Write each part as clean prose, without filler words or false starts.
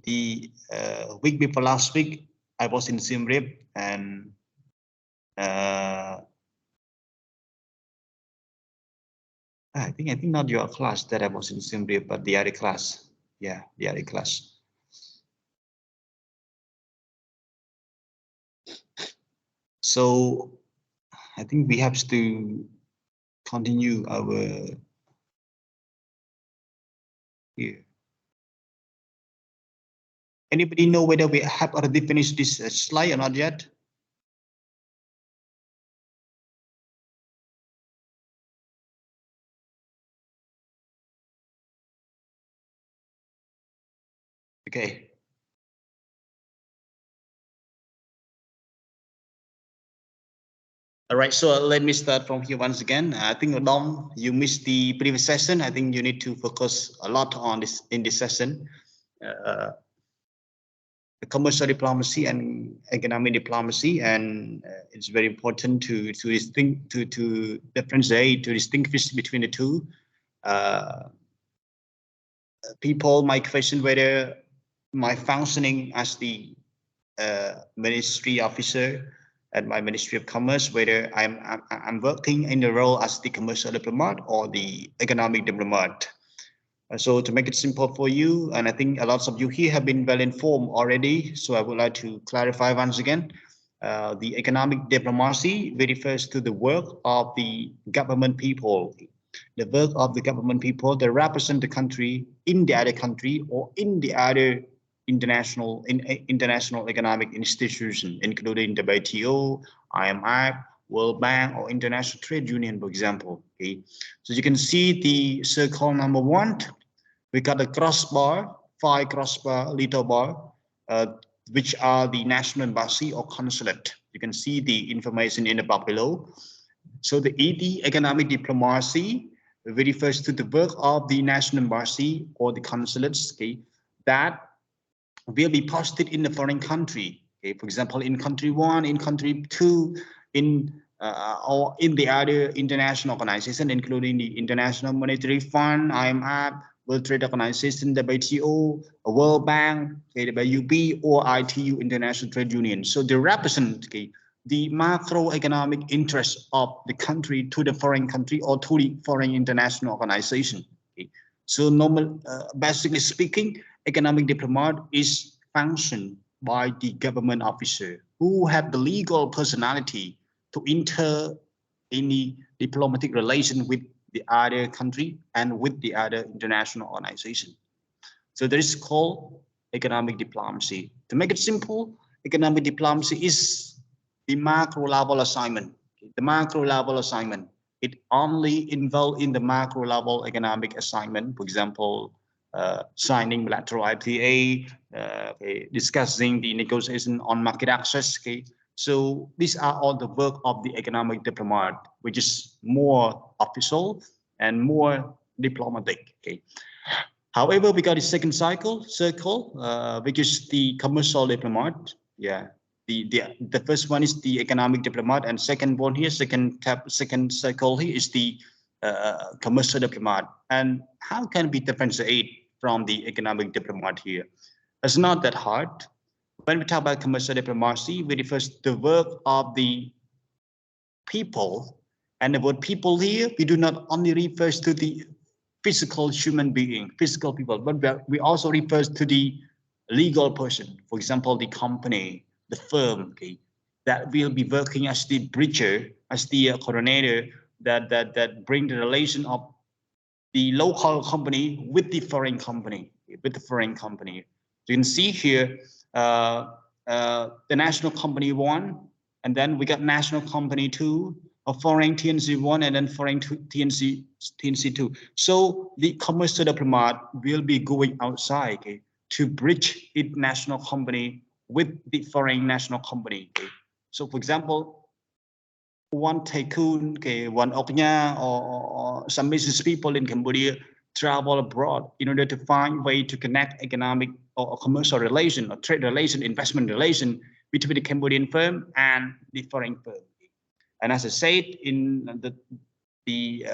week before last week, I was in Siem Reap, and I think not your class that I was in Siem Reap, but the other class. Yeah, the other class. So I think we have to continue our here. Anybody know whether we have already finished this slide or not yet? Okay. All right, so let me start from here once again. I think Dom, you missed the previous session. I think you need to focus a lot on this in this session. Commercial diplomacy and economic diplomacy, and it's very important to differentiate, to distinguish between the two. People might question whether my functioning as the ministry officer at my Ministry of Commerce, whether I'm working in the role as the commercial diplomat or the economic diplomat. So to make it simple for you, and I think a lot of you here have been well informed already, so I would like to clarify once again. The economic diplomacy refers to the work of the government people, the work of the government people that represent the country in the other country or in the other international economic institution, including the WTO, IMF, World Bank, or International Trade Union, for example. Okay, so you can see the circle number 1. We got the crossbar, 5 crossbar, little bar, which are the national embassy or consulate. You can see the information in the box below. So the ED, economic diplomacy, refers to the work of the national embassy or the consulates, okay, that will be posted in the foreign country. Okay, for example, in country 1, in country 2, or in the other international organization, including the International Monetary Fund, IMF, World Trade Organization, WTO, World Bank, okay, the WB, or ITU, International Trade Union. So they represent, okay, the macroeconomic interests of the country to the foreign country or to the foreign international organization. Okay. So basically speaking, economic diplomat is functioned by the government officer who have the legal personality to enter any diplomatic relation with the other country and with the other international organization. So that is called economic diplomacy. To make it simple, economic diplomacy is the macro level assignment. The macro level assignment, it only involved in the macro level economic assignment. For example, signing bilateral IPA, discussing the negotiation on market access. Okay. So these are all the work of the economic diplomat, which is more official and more diplomatic. Okay. However, we got a second circle, which is the commercial diplomat. Yeah, the first one is the economic diplomat, and second one here, second circle here is the commercial diplomat. And how can we differentiate from the economic diplomat here? It's not that hard. When we talk about commercial diplomacy, we refer to the work of the people, and the word people here, we do not only refer to the physical human being, physical people, but we also refer to the legal person. For example, the company, the firm, okay, that will be working as the bridger, as the coordinator that bring the relation of the local company with the foreign company, You can see here the national company 1, and then we got national company 2, a foreign TNC 1, and then foreign TNC 2. So the commercial diplomat will be going outside, okay, to bridge its national company with the foreign national company. Okay. So for example, one tycoon, okay, one Oknya, or some business people in Cambodia travel abroad in order to find way to connect economic or commercial relation or trade relation, investment relation between the Cambodian firm and the foreign firm. And as I said in the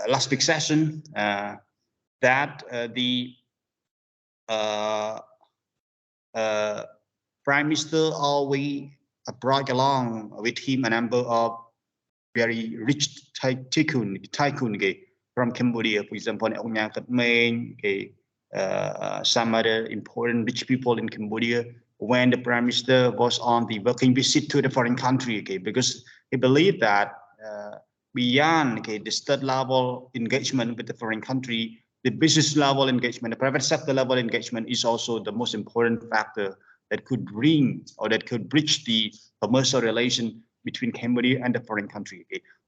last big session, that the Prime Minister always brought along with him a number of very rich tycoon from Cambodia, for example, some other important rich people in Cambodia. When the Prime Minister was on the working visit to the foreign country, because he believed that beyond the state level engagement with the foreign country, the business level engagement, the private sector level engagement is also the most important factor that could bring or that could bridge the commercial relation between Cambodia and the foreign country.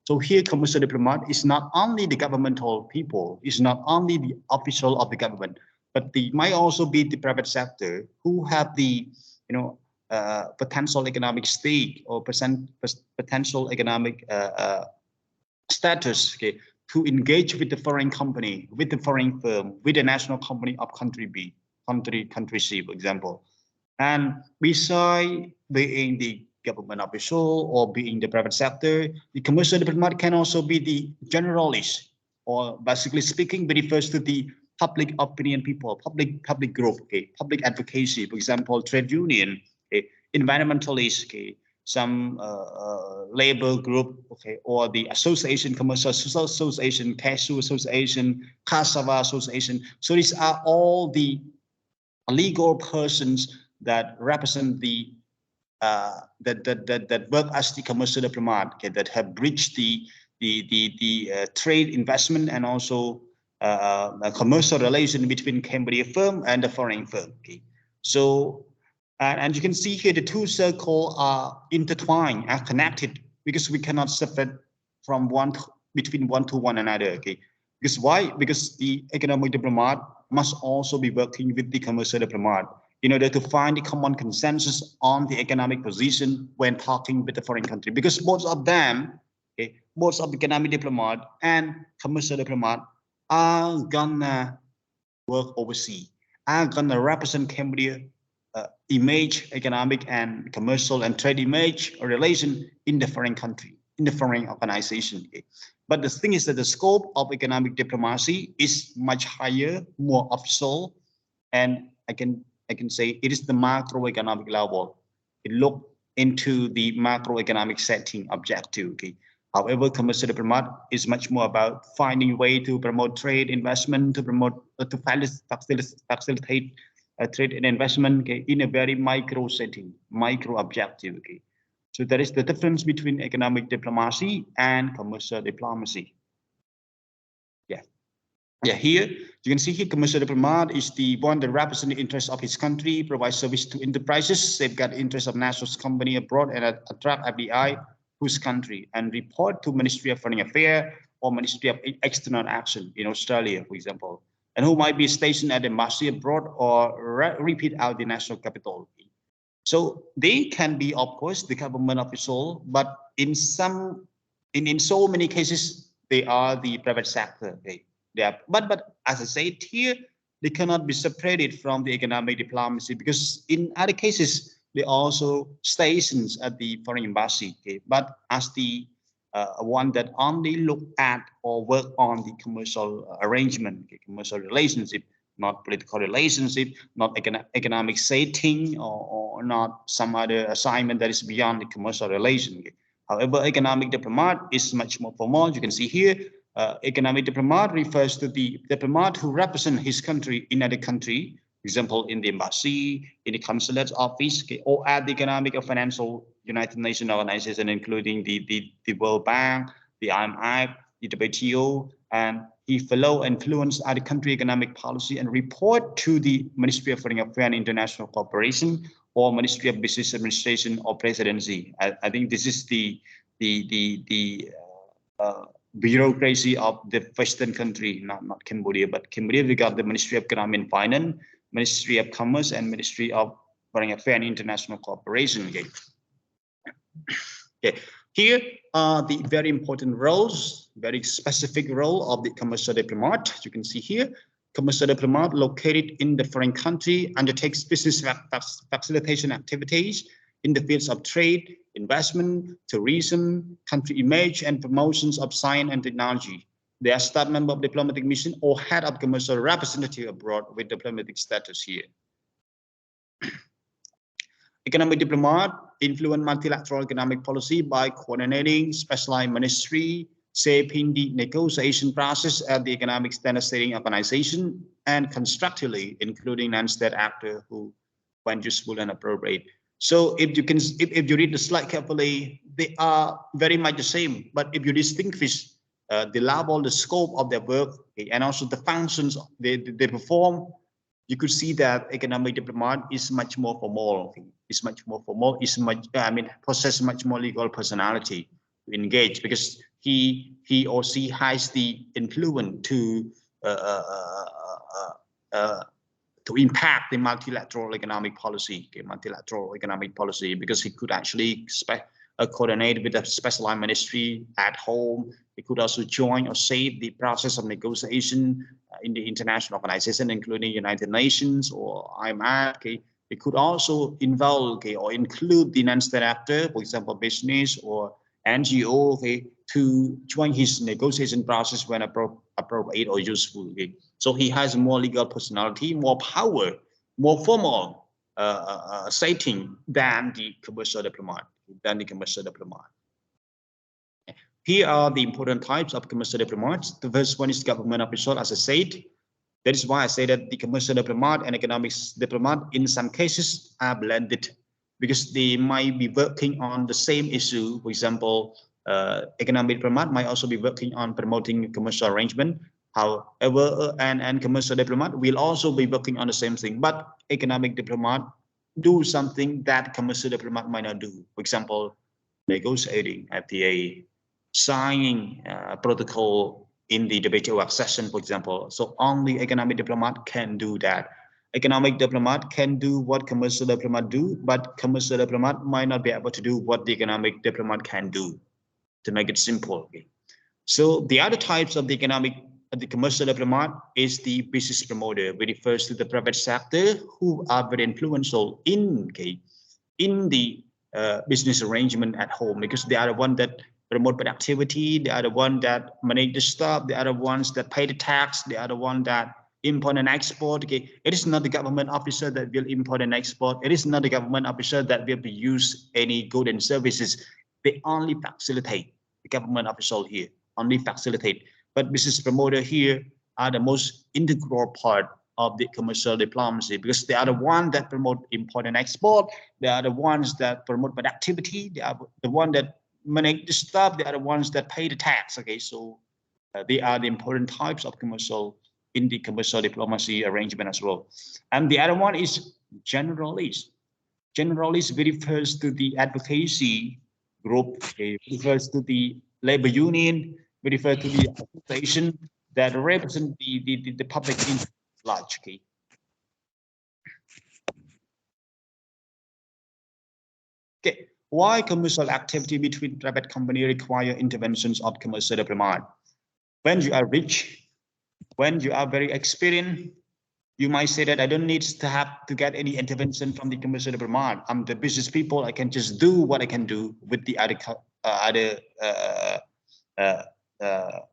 So here, commercial diplomat is not only the governmental people, is not only the official of the government, but they might also be the private sector who have the, potential economic stake or potential economic status, to engage with the foreign company, with the foreign firm, with the national company of country B, country C, for example. And beside being the government official or being the private sector, the commercial diplomat can also be the generalist, or basically speaking, it refers to the public opinion people, public group, public advocacy, for example, trade union, environmentalists, some labor group, or the association, commercial association, cashew association, cassava association. So these are all the legal persons that represent the that work as the commercial diplomat, that have bridged the trade investment and also a commercial relation between Cambodia firm and the foreign firm. So and you can see here the two circles are intertwined, are connected, because we cannot separate from between one to one another. Because why? Because the economic diplomat must also be working with the commercial diplomat in order to find a common consensus on the economic position when talking with the foreign country. Because most of them, most of the economic diplomat and commercial diplomat are gonna work overseas, are gonna represent Cambodia image, economic and commercial and trade image or relation in the foreign country, in the foreign organization. But the thing is that the scope of economic diplomacy is much higher, more official, and I can say it is the macroeconomic level. It look into the macroeconomic setting objective. However, commercial diplomat is much more about finding a way to promote trade, investment, to promote, to facilitate trade and investment in a very micro setting, micro objective. So that is the difference between economic diplomacy and commercial diplomacy. Here you can see here commercial diplomat is the one that represents the interests of his country, provides service to enterprises, safeguard the interests of national company abroad, and attract FDI whose country, and report to Ministry of Foreign Affairs or Ministry of External Action in Australia, for example, and who might be stationed at the embassy abroad or repeat out the national capital. So they can be, of course, the government official, but in so many cases, they are the private sector. But as I said here, they cannot be separated from the economic diplomacy, because in other cases, they also stations at the foreign embassy. But as the one that only look at or work on the commercial arrangement, commercial relationship, not political relationship, not economic setting, or not some other assignment that is beyond the commercial relation. However, economic diplomat is much more formal. You can see here, economic diplomat refers to the diplomat who represents his country in another country, for example, in the embassy, in the consulate office, or at the economic or financial United Nations organization, including the World Bank, the IMF, the WTO, and he follow and influence other country economic policy and report to the Ministry of Foreign Affairs and International Cooperation or Ministry of Business Administration or Presidency. I think this is the bureaucracy of the Western country, not Cambodia, but Cambodia we got the Ministry of Economy and Finance, Ministry of Commerce, and Ministry of Foreign Affairs and International Cooperation. Here are the very important roles, very specific role of the commercial diplomat. You can see here, commercial diplomat located in the foreign country undertakes business facilitation activities in the fields of trade, investment, tourism, country image, and promotions of science and technology. They are staff member of diplomatic mission or head of commercial representative abroad with diplomatic status here. Economic diplomat influence multilateral economic policy by coordinating specialized ministry, shaping the negotiation process at the economic standard setting organization, and constructively including non-state actors who when useful and appropriate. So if you read the slide carefully, they are very much the same. But if you distinguish the level, the scope of their work, okay, and also the functions they perform, you could see that economic diplomat is much more formal. Okay? It's much more formal. It's much, possess much more legal personality to engage because he or she has the influence uh, uh, uh, uh, to impact the multilateral economic policy, because he could actually coordinate with a specialized ministry at home. He could also join or shape the process of negotiation in the international organization, including United Nations or IMF. Okay. It could also involve, okay, or include the non-state actor, for example, business or NGO, okay, to join his negotiation process when appropriate or useful. Okay. So he has more legal personality, more power, more formal setting than the commercial diplomat. Here are the important types of commercial diplomats. The first one is government official, as I said. That is why I say that the commercial diplomat and economic diplomat in some cases are blended because they might be working on the same issue. For example, economic diplomat might also be working on promoting commercial arrangement. However, and commercial diplomat will also be working on the same thing, but economic diplomat do something that commercial diplomat might not do. For example, negotiating FTA, signing protocol in the WTO accession, for example. So only economic diplomat can do that. Economic diplomat can do what commercial diplomat do, but commercial diplomat might not be able to do what the economic diplomat can do, to make it simple. Okay. So the other types of the commercial diplomat is the business promoter, which refers to the private sector who are very influential in the business arrangement at home, because they are the one that promote productivity, they are the one that manage the stuff, they are the ones that pay the tax, they are the one that import and export. Okay, it is not the government officer that will import and export. It is not the government officer that will use any goods and services. They only facilitate. The government official here only facilitate. But business promoter here are the most integral part of the commercial diplomacy, because they are the ones that promote import and export. They are the ones that promote productivity. They are the ones that manage the stuff. They are the ones that pay the tax. Okay, so they are the important types of commercial in the commercial diplomacy arrangement as well. And the other one is generalist. Generalist refers to the advocacy group, okay, refers to the labor union, refers to the association that represent the public interest large. Okay. Okay. Why commercial activity between private company require interventions of commercial diplomat? When you are rich, when you are very experienced, you might say that I don't need to have to get any intervention from the commercial diplomat. I'm the business people. I can just do what I can do with the other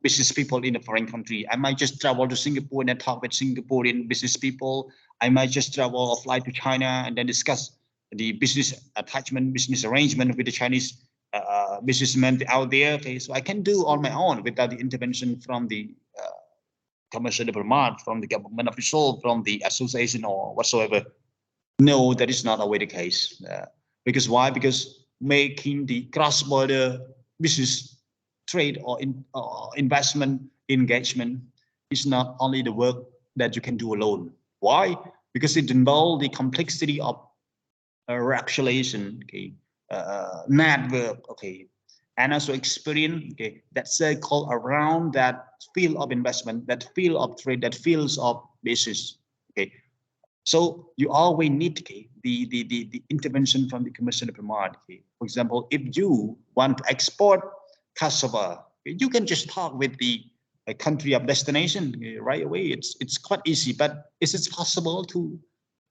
business people in a foreign country. I might just travel to Singapore and then talk with Singaporean business people. I might just travel or fly to China and then discuss the business attachment, business arrangement with the Chinese businessmen out there. Okay, so I can do on my own without the intervention from the commercial diplomat, from the government official, from the association or whatsoever. No, that is not always the case. Because why? Because making the cross-border business trade or investment engagement is not only the work that you can do alone. Why? Because it involves the complexity of regulation, okay, network, okay, and also experience, okay, that circle around that field of investment, that field of trade, that fields of business, okay. So you always need, okay, the intervention from the commercial diplomat. Okay. For example, if you want to export cassava, you can just talk with the country of destination right away. It's quite easy. But is it possible to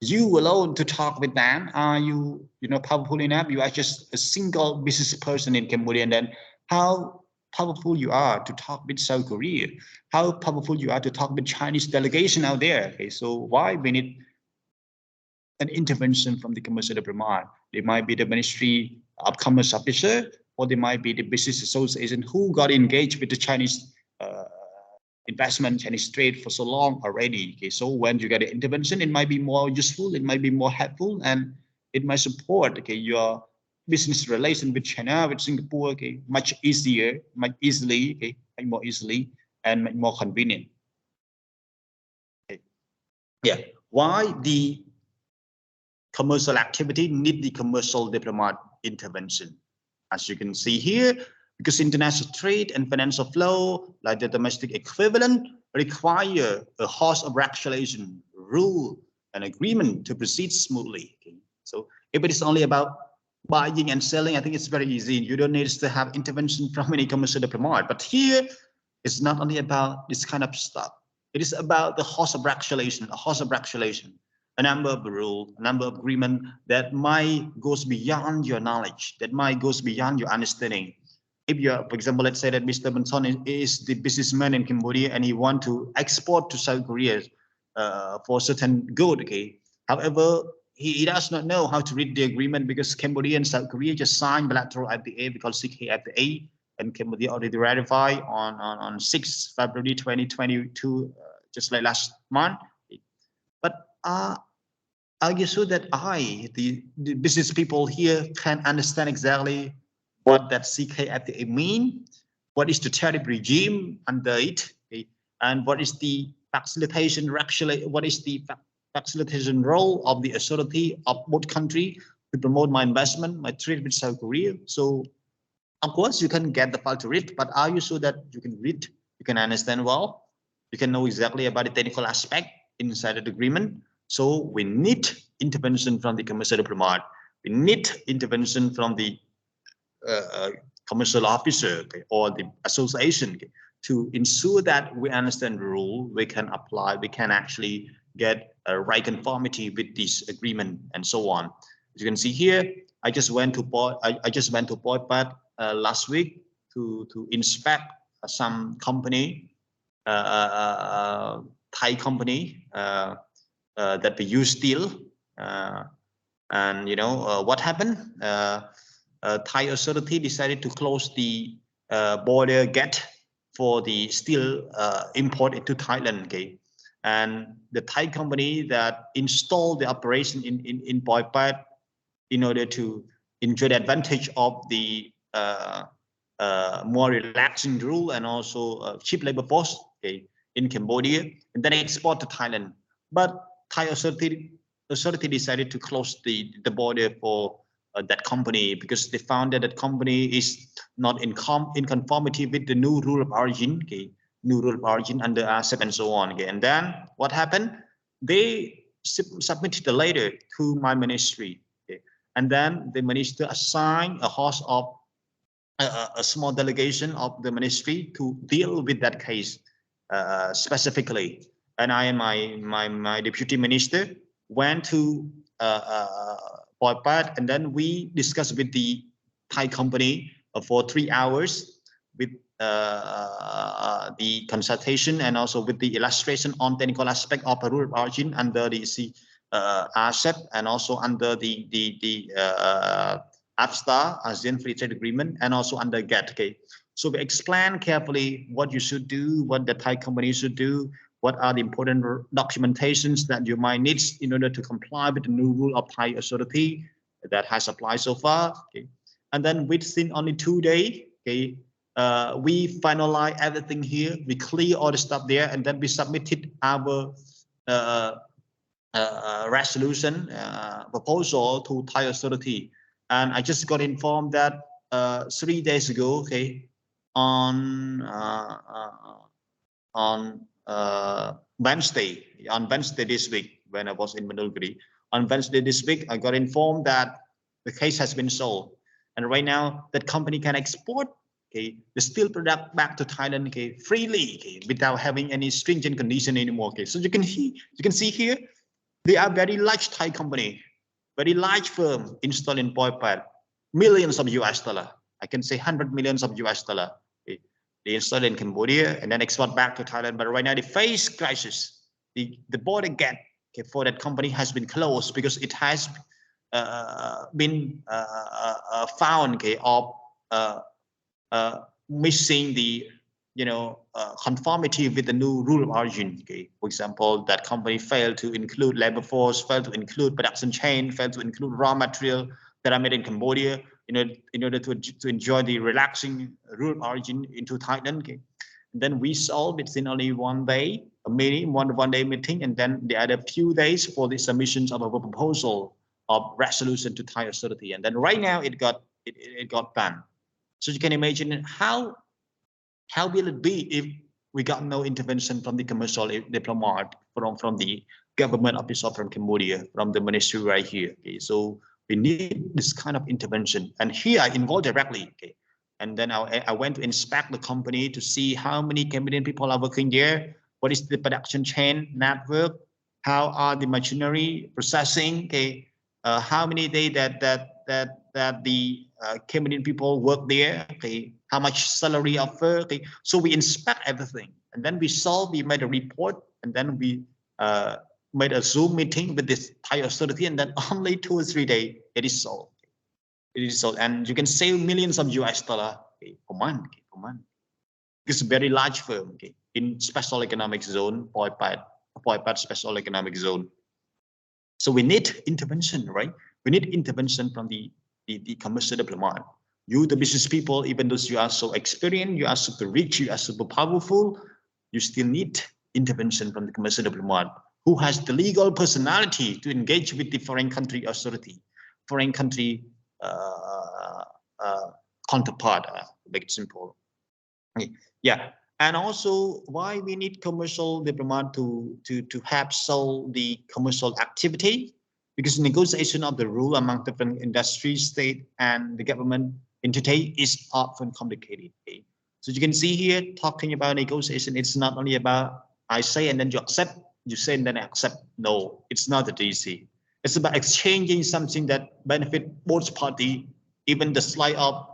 you alone to talk with them? Are you powerful enough? You are just a single business person in Cambodia, and then how powerful you are to talk with South Korea? How powerful you are to talk with Chinese delegation out there? Okay, so why we need an intervention from the commercial diplomat. They might be the Ministry of Commerce officer, or they might be the business association who got engaged with the Chinese investment, Chinese trade for so long already. Okay, so when you get an intervention, it might be more useful, it might be more helpful, and it might support your business relation with China, with Singapore, much easier, much easily, much more easily, and much more convenient. Yeah, why the commercial activity need the commercial diplomat intervention? As you can see here, because international trade and financial flow, like the domestic equivalent, require a host of regulation, rule, and agreement to proceed smoothly. So if it is only about buying and selling, I think it's very easy. You don't need to have intervention from any commercial diplomat. But here, it's not only about this kind of stuff. It is about the host of regulation, a number of rules, a number of agreement that might goes beyond your knowledge, that might goes beyond your understanding. If you're, for example, let's say that Mr. Benson is the businessman in Cambodia and he want to export to South Korea for certain good, However, he does not know how to read the agreement because Cambodia and South Korea just signed bilateral FTA, because CKFTA, and Cambodia already ratified on 6 February 2022, just like last month. But are you sure that the business people here can understand exactly what that CKFTA mean? What is the tariff regime under it? And what is the facilitation role of the authority of both countries to promote my investment, my trade with South Korea? So of course you can get the file to read, but are you sure that you can read, you can understand well, you can know exactly about the technical aspect inside the agreement? So we need intervention from the commercial diplomat. We need intervention from the commercial officer, or the association, to ensure that we understand the rule, we can apply, we can actually get a right conformity with this agreement, and so on. As you can see here, I just went to Poi Pat last week to inspect some company, Thai company that we use steel, and what happened? Thai authority decided to close the border gate for the steel import into Thailand. And the Thai company that installed the operation in Poi Pat in order to enjoy the advantage of the more relaxing rule and also cheap labor force in Cambodia, and then export to Thailand. But Thai authority decided to close the border for that company, because they found that company is not in conformity with the new rule of origin, new rule of origin under RCEP and so on. And then what happened? They submitted a letter to my ministry, and then the minister assigned a host of a small delegation of the ministry to deal with that case specifically. And I and my deputy minister went to Poi Pat, and then we discussed with the Thai company for 3 hours with the consultation and also with the illustration on technical aspect of rule of origin under the RCEP and also under the AFTA, ASEAN Free Trade Agreement, and also under GATT. So we explained carefully what you should do, what the Thai company should do, what are the important documentations that you might need in order to comply with the new rule of Thai authority that has applied so far. And then within only 2 days, we finalize everything here, we clear all the stuff there, and then we submitted our resolution proposal to Thai authority. And I just got informed that 3 days ago, on Wednesday this week, when I was in Manulgiri, on Wednesday this week, I got informed that the case has been solved, and right now that company can export the steel product back to Thailand freely, without having any stringent condition anymore. So you can see here, they are very large Thai company, very large firm installed in Poi Pat, millions of US dollar. I can say 100 millions of US dollar. They installed in Cambodia and then export back to Thailand. But right now they face crisis. The border gate okay, for that company has been closed because it has been found, okay, of missing the conformity with the new rule of origin. Okay, for example, that company failed to include labor force, failed to include production chain, failed to include raw material that are made in Cambodia, in order to enjoy the relaxing rule of origin into Thailand. Okay, and then we solved it in only one day, a meeting, one day meeting, and then they had a few days for the submissions of a proposal of resolution to Thai authority, and then right now it got banned. So you can imagine how will it be if we got no intervention from the commercial diplomat, from the government official from Cambodia, from the ministry right here. Okay, so we need this kind of intervention, and here I involved directly. Okay, and then I went to inspect the company to see how many Cambodian people are working there, what is the production chain network, how are the machinery processing. Okay, how many days that the Cambodian people work there. Okay, how much salary offer. Okay, so we inspect everything, and then we made a report, and then we made a Zoom meeting with this Thai authority, and then only 2 or 3 days it is solved. It is solved, and you can save millions of US dollar, okay, per month. Okay, per month. It's a very large firm, okay, in special economic zone, Poipat special economic zone. So we need intervention, right? We need intervention from the commercial diplomat. You, the business people, even though you are so experienced, you are super rich, you are super powerful, you still need intervention from the commercial diplomat who has the legal personality to engage with the foreign country authority, foreign country counterpart. Make it simple. Okay. Yeah, and also why we need commercial diplomat to help solve the commercial activity, because negotiation of the rule among different industries, state, and the government entity is often complicated. Okay? So you can see here, talking about negotiation, it's not only about I say and then you accept, you say and then I accept. No, it's not that easy. It's about exchanging something that benefit both parties, even the slight of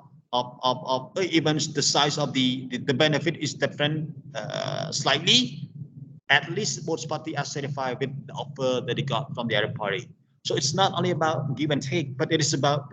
even the size of the benefit is different slightly. At least both parties are satisfied with the offer that they got from the other party. So it's not only about give and take, but it is about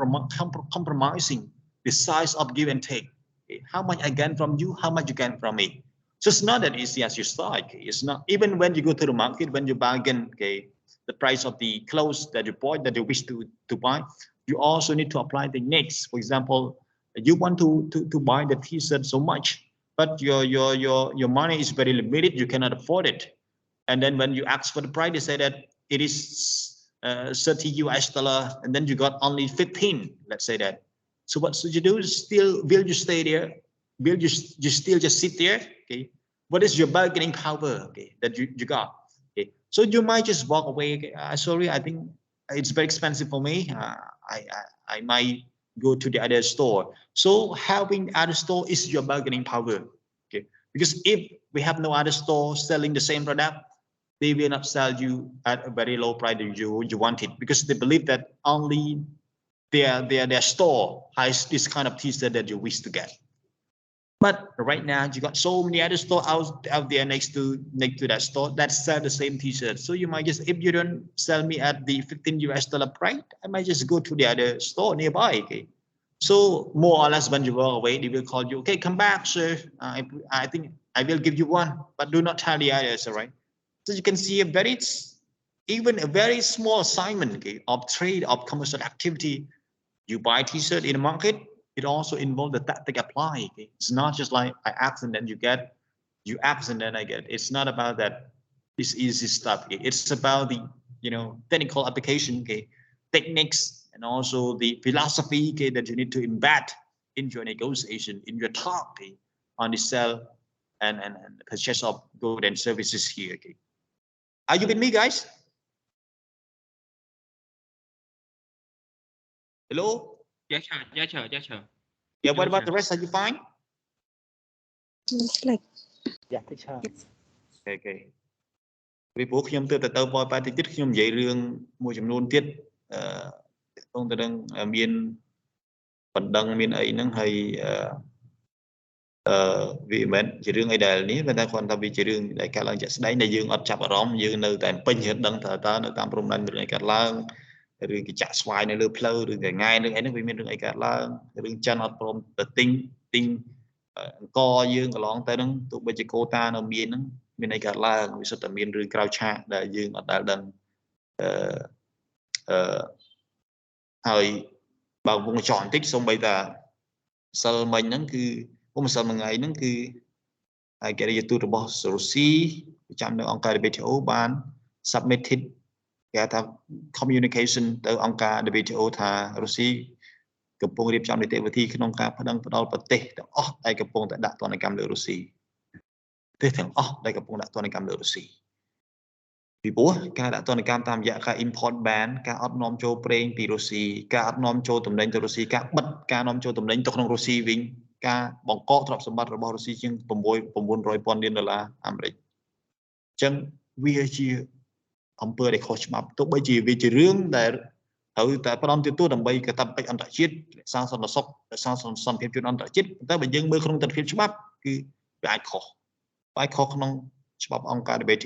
compromising the size of give and take. Okay? How much I get from you, how much you get from me. So it's not that easy as you thought. Okay? It's not, even when you go to the market, when you bargain, okay, the price of the clothes that you bought, that you wish to buy, you also need to apply the next. For example, you want to buy the t-shirt so much, but your money is very limited, you cannot afford it. And then when you ask for the price, they say that it is 30 US dollar, and then you got only 15, let's say that. So what should you do? Will you stay there? Will you still just sit there? Okay. What is your bargaining power, okay, that you got? Okay. So you might just walk away. Okay. Sorry, I think it's very expensive for me. I might go to the other store. So having other store is your bargaining power. Okay. Because if we have no other store selling the same product, they will not sell you at a very low price that you want it, because they believe that only their store has this kind of t-shirt that you wish to get. But right now you got so many other stores out there next to that store that sell the same t-shirt. So you might just, if you don't sell me at the 15 US dollar price, I might just go to the other store nearby. Okay. So more or less when you walk away, they will call you, okay, come back, sir. I think I will give you one, but do not tell the others, all right? So you can see even a very small assignment, okay, of trade, of commercial activity. You buy t-shirt in the market, it also involves the tactic apply. Okay? It's not just like I ask and then you get, you ask and then I get. It's not about that. This easy stuff. Okay? It's about the technical application, okay, techniques, and also the philosophy, okay, that you need to embed in your negotiation, in your talk, okay, on the sell and purchase of goods and services here. Okay, are you with me, guys? Hello. Yes, sir. Yes, sir. Yes, sir. Yeah. What about the rest? Are you fine? It's like, yeah, teacher. Okay. ពីព្រោះខ្ញុំទៅបយប៉ែតិចទៀតខ្ញុំនិយាយរឿងមួយចំនួនទៀតតងទៅនឹងមានបណ្ដឹងមានអីហ្នឹងហើយ vì mình chỉ riêng ai đời ní bên ta còn ta vì chỉ riêng đại cả lần chạy đấy này dương ở chập ở róm dương nơi tại pin hiện đăng thờ ta nơi tam prom đăng được cả lần rồi cái chạy xoay nơi lừa pleu rồi cái ngay nơi ấy nó vì mình được cả lần rồi chân ở prom tự tinh tinh co dương cái lon tới nó tụ bây giờ cô ta nó miên nó miên này cả lần vì sao ta miên rồi cao cha đại dương ở đại đằng hơi bảo vùng chọn tích xong bây giờ sau mình nó cứ cũng sau một ngày nó cứ cái này tôi bảo Russia trong đó ông cả WTO ban submitted cái ta communication từ ông cả WTO thà Russia cái phong điệp trong để thi khi ông cả phát động bật tê đây cái phong đã toàn là cam lửa Russia thế thằng đây cái phong đã toàn là cam lửa Russia vì bố cái đã toàn là cam tam dạ cái import ban cái ớt nom châu preng từ Russia cái ớt nom châu tụm đánh từ Russia cái bật cái nom châu tụm đánh từ trong Russia vinh cái bóng cọ trọc sầm bát rồi bao Russia chừng bồn rồi pon điên đô-la Americ chừng vì chia ông bơ để khó chịu tốt bây giờ vì chỉ riêng để ở tại phần tiêu tôi làm bây cái tập anh đã chết sang sân là sốc sang sân phim chuyện anh đã chết tới bây giờ bơ không tập phim chụp cứ ai khó không chụp ông cả để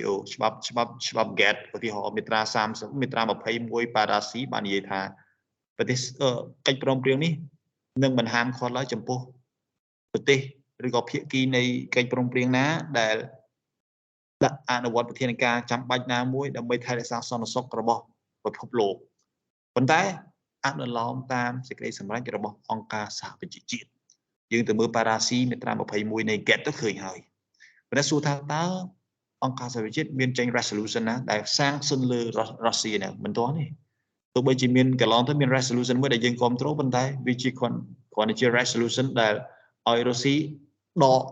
chụp get vì họ mitra sam mitra mà phải mua parasi bạn gì thà và thế cách prom riêng ní nâng mình ham khó lấy chấm po thế rồi có phía kia này cách prom riêng ná để đặt anh ở vật thiên ca chấm bạch na muối đâm bay thay để sang sân sốc rồi bỏ và phục lộ vấn đề anh ở lòng tam sẽ cái sản phẩm rồi bỏ ông ca xả về chỉ chuyện nhưng từ mưa parasi mitra mà phải mua này get tới khởi hơi và số thao ta ông ca sẽ chết biên tranh resolution á đại sang sân lư Russia này mình toán này tôi bây giờ miền cái lòng tới miền resolution mới đại dương control vấn đề vì chỉ còn chưa resolution là Russia đo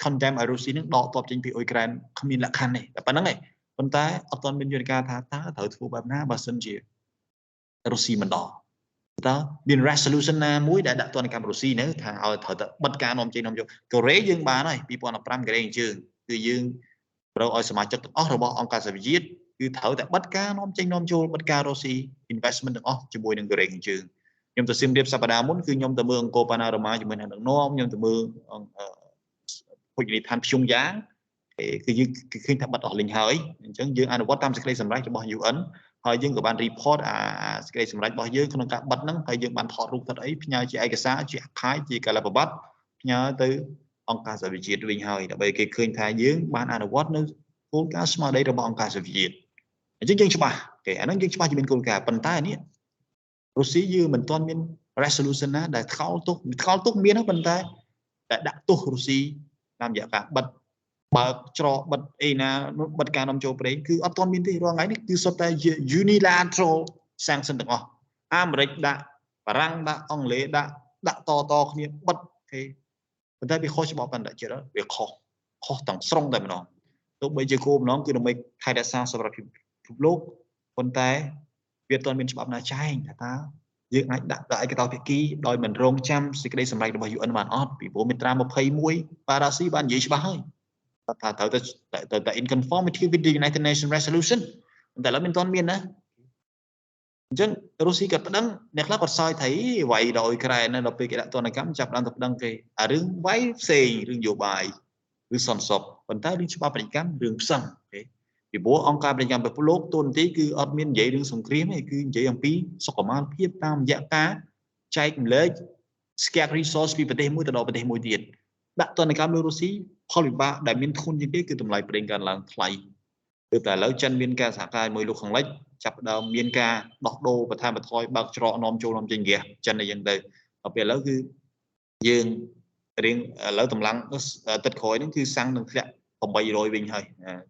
condemn Russia nước đo tập chính vì Ukraine khôngមានលក្ខខណ្ឌនេះតែប៉ុណ្្នឹងឯងប៉ុន្តែអត់ទាន់មានយន្តការថាតើត្រូវធ្វើបែបណាបើសិនជារុស្ស៊ីមិនដកតើមាន resolution ណាមួយដែលដាក់ទណ្ឌកម្មរុស្ស៊ីនៅថាឲ្យត្រូវតែបិទការនាំចេញនាំយកកូរ៉េយើងបានហើយ2015កូរ៉េយើងគឺយើងប្រោឲ្យសមាជិកទាំងអស់របស់អង្គការសហប្រជាជាតិគឺត្រូវតែបិទការនាំចេញនាំចូលបិទការរុស្ស៊ី investment ទាំងអស់ជាមួយនឹងកូរ៉េយើងខ្ញុំទៅសៀមរាបសប្តាហ៍មុនគឺខ្ញុំទៅមើលអង្គរប៉ាណារ៉ូម៉ាជាមួយនឹងដឹកនាំខ្ញុំទៅមើលភោជនីយដ្ឋានភ្យុងយ៉ាងគឺយើងឃើញថាបាត់អស់លេងហើយអញ្ចឹងយើងអនុវត្តតាមសេចក្តីសម្រេចរបស់ UN ហើយយើងក៏បាន report សេចក្តីសម្រេចរបស់យើងក្នុងការបិទហ្នឹងហើយយើងបានថតរូបថតអីផ្ញើជាឯកសារជាអក្ខរជាកាលបបត្តិផ្ញើទៅអង្គការសហប្រជាជាតិវិញហើយដើម្បីគេឃើញថាយើងបានអនុវត្តនៅគោលការណ៍ស្មារតីរបស់អង្គការសហប្រជាជាតិអញ្ចឹងយើងច្បាស់គេអាហ្នឹងយើងច្បាស់ជាមានគោលការណ៍ប៉ុន្តែនេះរុស្ស៊ីយើងមិនទាន់មាន resolution ណាដែលថ្កោលទោសមានប៉ុន្តែតែដាក់ទោសរុស្ស៊ីតាមរយៈការបិទបើកច្រកបិទអីណាបិទការនាំចូលប្រេងគឺអត់ទាន់មានទេរាល់ថ្ងៃនេះគឺសុទ្ធតែ unilateral sanction ទាំងអស់អាមេរិកដាក់បារាំងដាក់អង់គ្លេសដាក់តគ្នាបិទគេប៉ុន្តែវាខុសច្បាប់អន្តរជាតិវាខុសទាំងស្រុងតែម្ដងទោះបីជាគោលបំណងគឺដើម្បីថែរក្សាសម្រាប់ពិភពលោកប៉ុន្តែវាអត់ទាន់មានច្បាប់ណាចែងថាតើយើងអាចដាក់ឯកតោភាគីដោយមិនរងចាំសេចក្តីសម្រេចរបស់ UN បានអត់ពីព្រោះមាត្រា21ប៉ារ៉ាស៊ីបាននិយាយច្បាស់ហើយថាត្រូវតែ in conformity with the United Nations resolution តែឡើយមិនទាន់មានណាអញ្ចឹងរុស្ស៊ីក៏ប្តឹងអ្នកខ្លះគាត់សើចថាវាយដល់អ៊ុយក្រែនណាដល់ពេលគេដាក់ទណ្ឌកម្មចាប់ដើមទៅប្តឹងគេអារឿងវាយផ្សេងរឿងនយោបាយឬសន្តិសុខប៉ុន្តែរឿងច្បាប់ពាណិជ្ជកម្មរឿងផ្សឹងទេពីព្រោះអង្គការពាណិជ្ជកម្មពិភពលោកទូនទីគឺអត់មាននិយាយរឿងសង្គ្រាមទេគឺនិយាយអំពីសុខុមាលភាពតាមរយៈការចែកម្លែក scarce resource ពីប្រទេសមួយទៅដល់ប្រទេសមួយទៀតដាក់ទណ្ឌកម្មលើរុស្ស៊ីផលវិបាកដែលមានធ្ងន់ជាងគេគឺតម្លៃប្រេងកើនឡើងថ្លៃទើបតែឥឡូវចិនមានការសហការជាមួយលោកខាងលិចចាប់ផ្ដើមមានការដោះដូរបន្ថែមបន្ថយបើកច្រកនាំចូលនាំចេញហ្គាសចិនអីយ៉ាងទៅដល់ពេលឥឡូវគឺយើងរៀងឥឡូវតម្លៃទឹកក្រោយហ្នឹងគឺសាំងនឹងធ្លាក់800វិញហើយ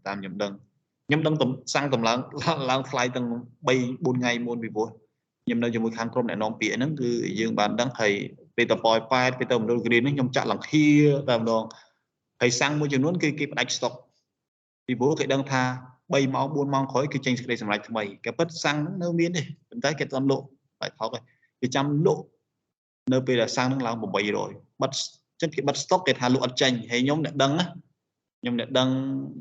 តាមខ្ញុំដឹងសាំងតម្លើងឡើងថ្លៃទាំង3 4ថ្ងៃមុនពីព្រោះខ្ញុំនៅជាមួយខាងក្រុមអ្នកនាំពាក្យហ្នឹងគឺយើងបានដឹងហើយពេលតប៉ោយ8ពេលទៅមណ្ឌលគិរីនេះខ្ញុំចាក់លង្គាតែម្ដងហើយសាំងមួយចំនួនគឺគេផ្ដាច់ស្តុកពីព្រោះគេដឹងថា3ម៉ោង4ម៉ោងក្រោយគឺចេញសេចក្តីសម្រេចថ្មីគេពិតសាំងហ្នឹងនៅមានទេប៉ុន្តែគេអត់លក់បែបថោកគេចាំលក់នៅពេលដែលសាំងហ្នឹងឡើង800បាត់ចឹងគេបាត់ស្តុកគេថាលក់អត់ចេញហើយខ្ញុំអ្នកដឹងណាខ្ញុំអ្នកដឹង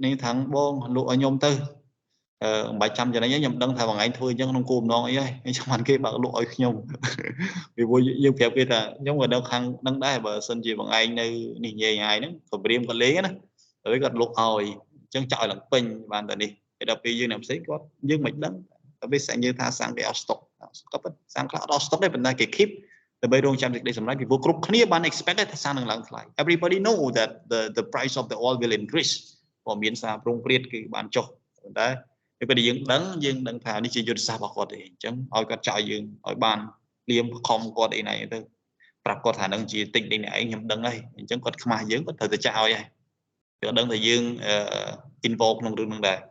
នេះថាងបងលក់ឲ្យខ្ញុំទៅ bài trăm cho nên nhầm đăng thà bằng anh thôi chứ không cùng nó ấy anh chẳng hạn kia bạn lội nhung vì vui nhưng phép kia là giống ở đâu khăn đăng đai bờ sân gì bằng anh nơi nỉ nhẹ nhàng nữa còn riêng còn lấy đó tới gần lội hồi chân chọi lặng pin bàn tại đi cái đặc biệt như làm xí có nhưng mình đăng tapi sẽ như tha sang cái stock sang cloud stock đấy bên này cái keep the bay đông trăm dịch sầm lại vì vô group kia ban expected sang năng lượng lại everybody know that the price of the oil will increase và miễn sao rung priết cái bàn chốt đấy cái gì dương đấng thà đi chỉ dùng sao bảo quạt thì chẳng hỏi có chạy dương hỏi bàn liêm không quạt đây này thôi đặt quạt thà đấng chỉ tinh đây này anh nhầm đấng đây chẳng quạt mà dương có thời chào vậy cái đấng thời dương involve trong đường này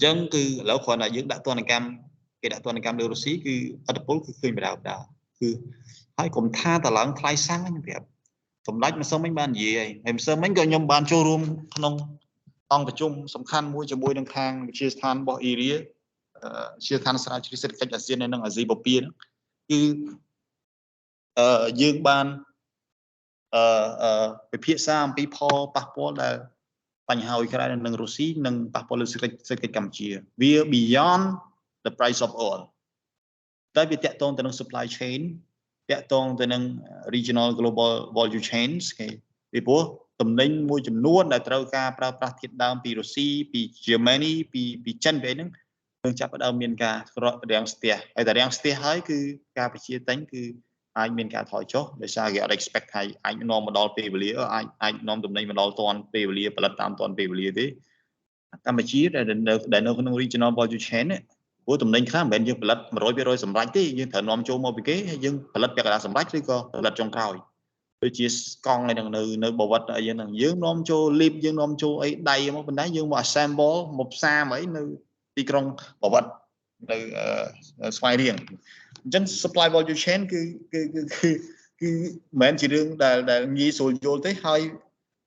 chẳng cứ lỡ khoản là dương đã toàn cam cái đã toàn cam đưa xí cứ ở tập bốn cứ khơi mà đào cứ hai cùng tha tà lợn thay sang như vậyผมรักมันซ้อมไม่บ้านยี่เห็นซ้อมไม่ก็ยมบ้านโชว์รูมขนมต้องประชุมสำคัญมวยจะมวยดังทางเชียร์ทานบออีเรียเชียร์ทานสระชีวิตกิจอาเซียนในนั่งอาเซียนบปีนะคือยืงบ้านไปเพียซ้ำปีพอปะปอแล้วปัญหาอีกอะไรนั่งรัสเซียนั่งปะปอเลยเศรษฐกิจกัมพูชี we are beyond the price of oil แต่ไปแตะตรงแต่นั่ง supply chain แตะตรงแต่นั่ง regional global value chains ពីព្រោះតំណែងមួយចំនួនដែលត្រូវការប្រើប្រាស់ធាតុដើមពីរុស្ស៊ីពីហ្គឺម៉ានីពីចិនពីហ្នឹងនឹងចាប់ផ្ដើមមានការរាំងស្ទះហើយតែរាំងស្ទះហើយគឺការបញ្ជាទិញគឺអាចមានការថយចុះដោយសារគេអត់ expect ថាអាចនាំមកដល់ពេលវេលាអាចនាំតំណែងមកដល់តាន់ពេលវេលាផលិតតាមតាន់ពេលវេលាទេកម្ពុជាដែលនៅក្នុង regional value chain ព្រោះតំណែងខ្លះមិនមែនយើងផលិត 100% សម្រេចទេយើងត្រូវនាំចូលមកពីគេហើយយើងផលិតពាក់កណ្ដាលសម្រេចឬក៏ផលិតចុងក្រោយដូចជាកង់នៅនៅបវត្តអីហ្នឹងយើងនាំចូលលីបយើងនាំចូលអីដៃមកប៉ុន្តែយើងមក assemble មកផ្សារមកអីនៅទីក្រុងបវត្តនៅស្វាយរៀងអញ្ចឹង supply value chain គឺមិនមែនជារឿងដែលងាយស្រួលយល់ទេហើយ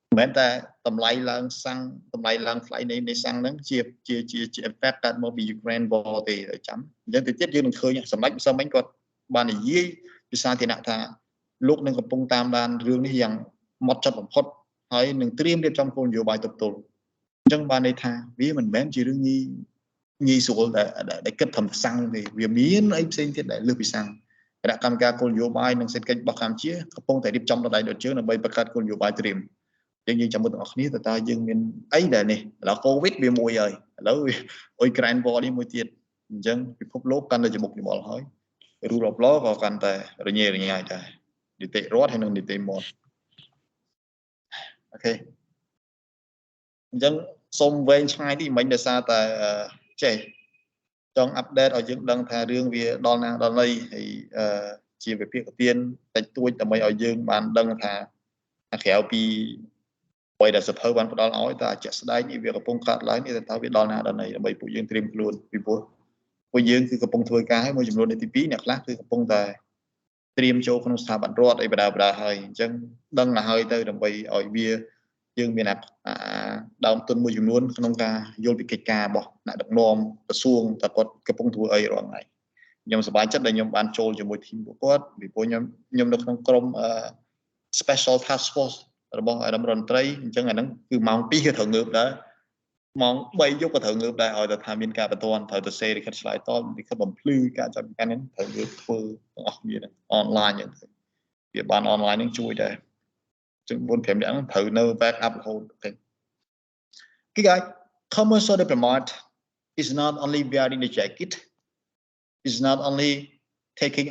មិនមែនតែតម្លៃឡើងសាំងតម្លៃឡើងថ្លៃនៃសាំងហ្នឹងជា impact កើតមកពី Ukraine war ទេចាំអញ្ចឹងទៅទៀតយើងនឹងឃើញសម្ដេចសមិញគាត់បាននិយាយពីសាធារណៈថាលោកនឹងកំពុងតាមដានរឿងនេះយ៉ាងម៉ត់ចត់បំផុតហើយនឹងត្រៀមរៀបចំគោលនយោបាយទប់ទល់អញ្ចឹងបានន័យថាវាមិនមែនជារឿងងាយស្រួលដែលគិតត្រឹមសាំងទេវាមានអីផ្សេងទៀតដែលលើសពីសាំងគណៈកម្មការគោលនយោបាយនិងសេដ្ឋកិច្ចរបស់កម្ពុជាកំពុងតែរៀបចំដៃដុតជើងដើម្បីបង្កើតគោលនយោបាយត្រៀមយើងចាំមើលទាំងអស់គ្នាតើយើងមានអីដែលនេះឥឡូវកូវីដវាមួយហើយឥឡូវអ៊ុយក្រែនវ៉រនេះមួយទៀតអញ្ចឹងពិភពលោកកាន់តែច្បុកច្បល់ហើយrule of law ក៏កាន់តែរញ៉េរញ៉ៃដែរនីតិរដ្ឋហើយនិងនីតិមន្តអូខេអញ្ចឹងសូមវែងឆ្ងាយនេះមិនដោយសារតែចេះចង់អាប់ដេតឲ្យយើងដឹងថារឿងវាដល់ណាដល់ណីហើយជាវិភាគទានតិចតួចដើម្បីឲ្យយើងបានដឹងថាក្រៅពីអ្វីដែលសភៅបានផ្ដល់ឲ្យតែជាក់ស្ដែងនេះវាកំពុងកើតឡើងនេះតើវាដល់ណាដល់ណីដើម្បីពួកយើងត្រៀមខ្លួនពីព្រោះពួកយើងគឺកំពុងធ្វើការឲ្យមួយចំនួនទី2អ្នកខ្លះគឺកំពុងតែត្រៀមចូលក្នុងស្ថាប័នរដ្ឋអីបដាបដាហើយអញ្ចឹងដឹងទៅហើយទៅដើម្បីឲ្យវាយើងមានដើមទុនមួយចំនួនក្នុងការយល់ពីកិច្ចការរបស់អ្នកដឹកនាំក្រសួងតើគាត់កំពុងធ្វើអីរាល់ថ្ងៃខ្ញុំសប្បាយចិត្តដែលខ្ញុំបានចូលជាមួយធីមពួកគាត់ពីព្រោះខ្ញុំនៅក្នុងក្រុមspecial task force របស់អារម្មណ៍រដ្ឋមន្ត្រីអញ្ចឹងអាហ្នឹងគឺម៉ោង2គឺត្រូវងើបដែរម៉ោង3យប់ក៏ត្រូវងើបដែរឲ្យតែថាមានការបន្ទាន់ត្រូវទៅសេរីខិតឆ្លើយតបលិខិតបំភ្លឺការចាត់ការនេះត្រូវងើបធ្វើទាំងអស់គ្នាអនឡាញអញ្ចឹងវាបានអនឡាញនឹងជួយដែរចឹង4-5នាក់ហ្នឹងត្រូវនៅ back up រហូតអូខេ guys commercial diplomat is not only wearing the jacket is not only taking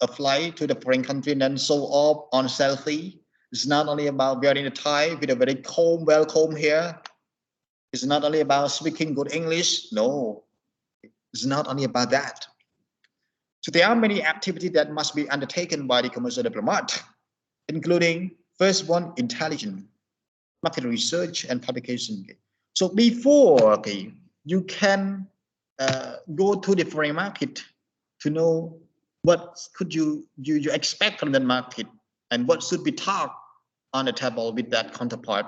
a flight to the foreign country and then show off on selfie. It's not only about wearing a tie with a very calm, welcome here. It's not only about speaking good English. No, it's not only about that. So there are many activities that must be undertaken by the commercial diplomat, including first one, intelligence, market research, and publication. So before you can go to the foreign market to know what could you expect from the market and what should be talked on the table with that counterpart.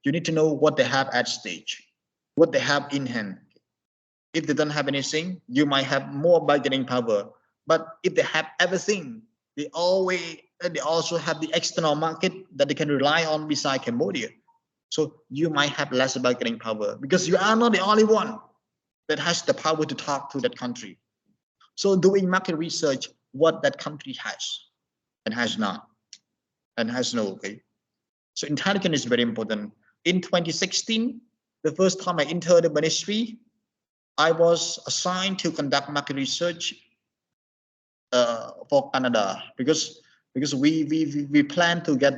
You need to know what they have at stage, what they have in hand. If they don't have anything, you might have more bargaining power. But if they have everything, they also have the external market that they can rely on beside Cambodia. So you might have less bargaining power because you are not the only one that has the power to talk to that country. So doing market research, what that country has and has not and has no, okay? So intelligence is very important. In 2016, the first time I entered the ministry, I was assigned to conduct market research for Canada because we plan to get the